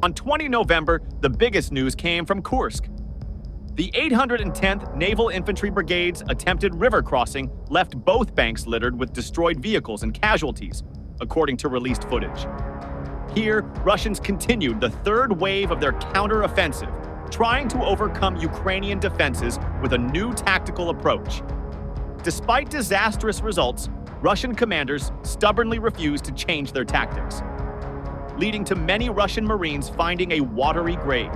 On 20 November, the biggest news came from Kursk. The 810th Naval Infantry Brigade's attempted river crossing left both banks littered with destroyed vehicles and casualties, according to released footage. Here, Russians continued the third wave of their counter-offensive, trying to overcome Ukrainian defenses with a new tactical approach. Despite disastrous results, Russian commanders stubbornly refused to change their tactics, leading to many Russian Marines finding a watery grave.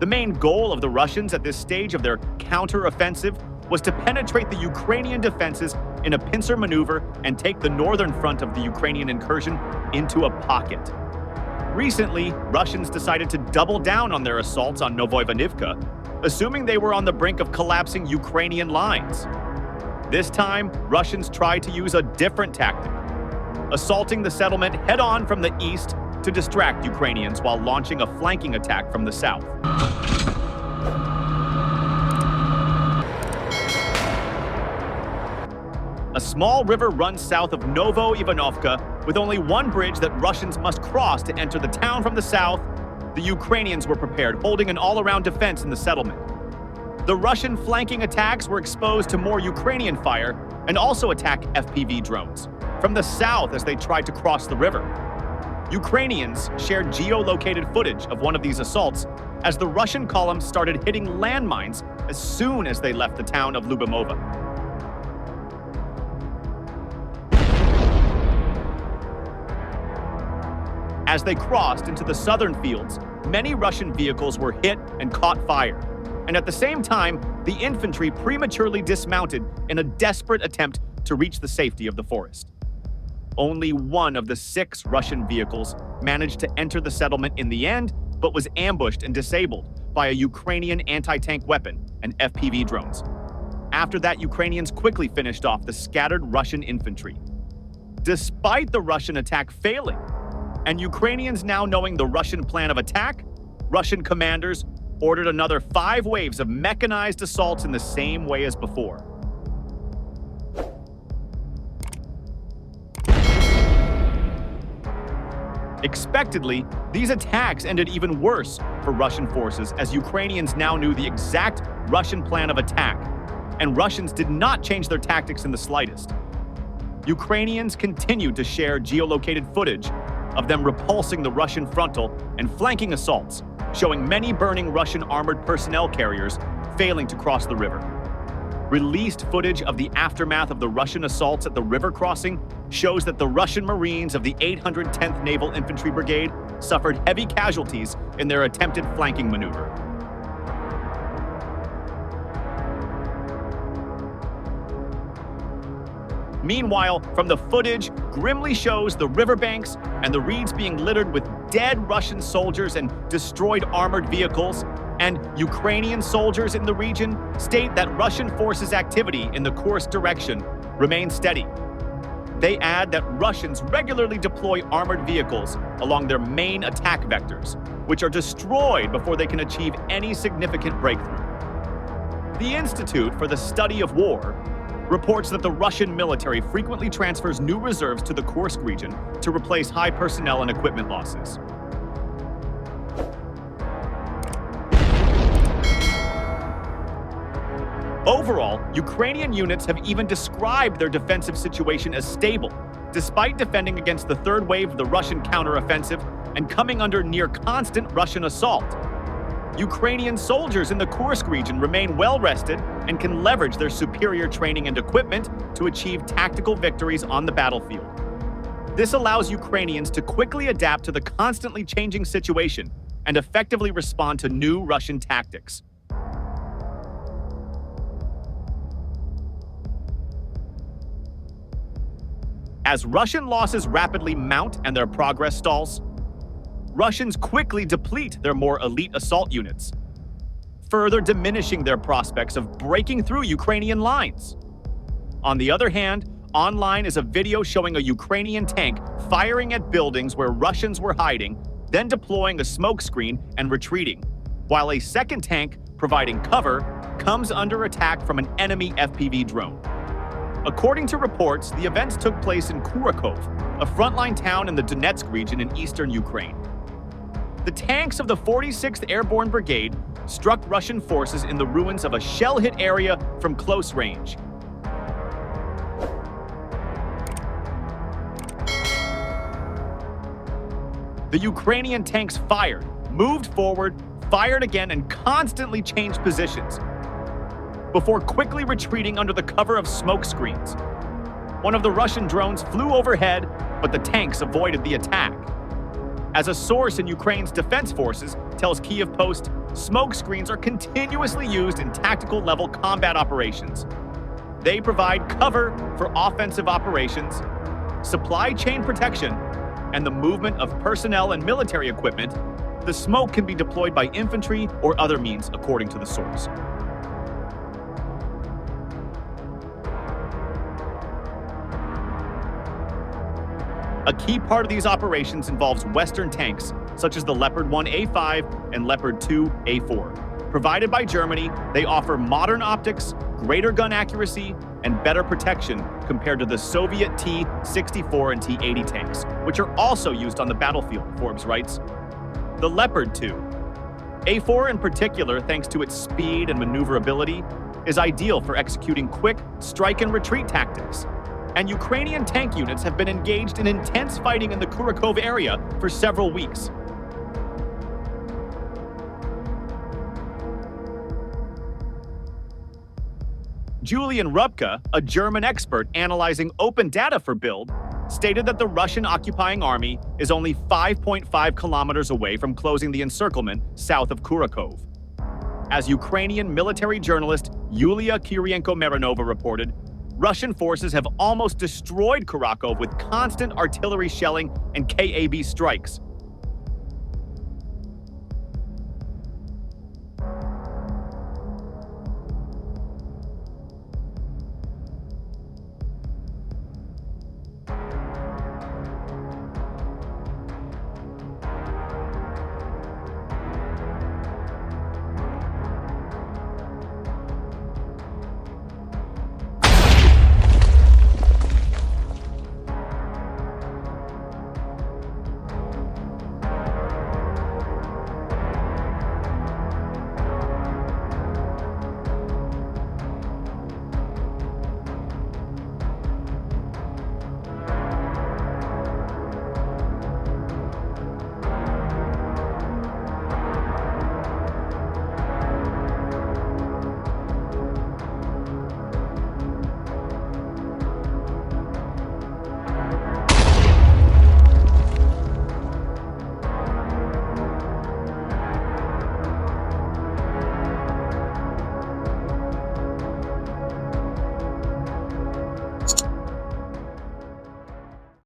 The main goal of the Russians at this stage of their counter-offensive was to penetrate the Ukrainian defenses in a pincer maneuver and take the northern front of the Ukrainian incursion into a pocket. Recently, Russians decided to double down on their assaults on Avdiivka, assuming they were on the brink of collapsing Ukrainian lines. This time, Russians tried to use a different tactic, assaulting the settlement head-on from the east to distract Ukrainians while launching a flanking attack from the south. A small river runs south of Avdiivka with only one bridge that Russians must cross to enter the town from the south. The Ukrainians were prepared, holding an all-around defense in the settlement. The Russian flanking attacks were exposed to more Ukrainian fire and also attacked FPV drones from the south as they tried to cross the river. Ukrainians shared geolocated footage of one of these assaults as the Russian columns started hitting landmines as soon as they left the town of Lubomova. As they crossed into the southern fields, many Russian vehicles were hit and caught fire. And at the same time, the infantry prematurely dismounted in a desperate attempt to reach the safety of the forest. Only one of the 6 Russian vehicles managed to enter the settlement in the end, but was ambushed and disabled by a Ukrainian anti-tank weapon and FPV drones. After that, Ukrainians quickly finished off the scattered Russian infantry. Despite the Russian attack failing, and Ukrainians now knowing the Russian plan of attack, Russian commanders ordered another 5 waves of mechanized assaults in the same way as before. Expectedly, these attacks ended even worse for Russian forces as Ukrainians now knew the exact Russian plan of attack, and Russians did not change their tactics in the slightest. Ukrainians continued to share geolocated footage of them repulsing the Russian frontal and flanking assaults, showing many burning Russian armored personnel carriers failing to cross the river. Released footage of the aftermath of the Russian assaults at the river crossing shows that the Russian Marines of the 810th Naval Infantry Brigade suffered heavy casualties in their attempted flanking maneuver. Meanwhile, from the footage, grimly shows the riverbanks and the reeds being littered with dead Russian soldiers and destroyed armored vehicles, and Ukrainian soldiers in the region state that Russian forces' activity in the Kursk direction remains steady. They add that Russians regularly deploy armored vehicles along their main attack vectors, which are destroyed before they can achieve any significant breakthrough. The Institute for the Study of War reports that the Russian military frequently transfers new reserves to the Kursk region to replace high personnel and equipment losses. Overall, Ukrainian units have even described their defensive situation as stable, despite defending against the third wave of the Russian counteroffensive and coming under near constant Russian assault. Ukrainian soldiers in the Kursk region remain well-rested and can leverage their superior training and equipment to achieve tactical victories on the battlefield. This allows Ukrainians to quickly adapt to the constantly changing situation and effectively respond to new Russian tactics. As Russian losses rapidly mount and their progress stalls, Russians quickly deplete their more elite assault units, further diminishing their prospects of breaking through Ukrainian lines. On the other hand, online is a video showing a Ukrainian tank firing at buildings where Russians were hiding, then deploying a smoke screen and retreating, while a second tank, providing cover, comes under attack from an enemy FPV drone. According to reports, the events took place in Kurakov, a frontline town in the Donetsk region in eastern Ukraine. The tanks of the 46th Airborne Brigade struck Russian forces in the ruins of a shell-hit area from close range. The Ukrainian tanks fired, moved forward, fired again, and constantly changed positions before quickly retreating under the cover of smoke screens. One of the Russian drones flew overhead, but the tanks avoided the attack. As a source in Ukraine's defense forces tells Kiev Post, smoke screens are continuously used in tactical-level combat operations. They provide cover for offensive operations, supply chain protection, and the movement of personnel and military equipment. The smoke can be deployed by infantry or other means, according to the source. A key part of these operations involves Western tanks, such as the Leopard 1A5 and Leopard 2A4. Provided by Germany, they offer modern optics, greater gun accuracy, and better protection compared to the Soviet T-64 and T-80 tanks, which are also used on the battlefield, Forbes writes. The Leopard 2, A4 in particular, thanks to its speed and maneuverability, is ideal for executing quick strike and retreat tactics. And Ukrainian tank units have been engaged in intense fighting in the Kurakov area for several weeks. Julian Rupke, a German expert analyzing open data for Bild, stated that the Russian occupying army is only 5.5 kilometers away from closing the encirclement south of Kurakov. As Ukrainian military journalist Yulia Kyrienko-Marinova reported, Russian forces have almost destroyed Kurakov with constant artillery shelling and KAB strikes.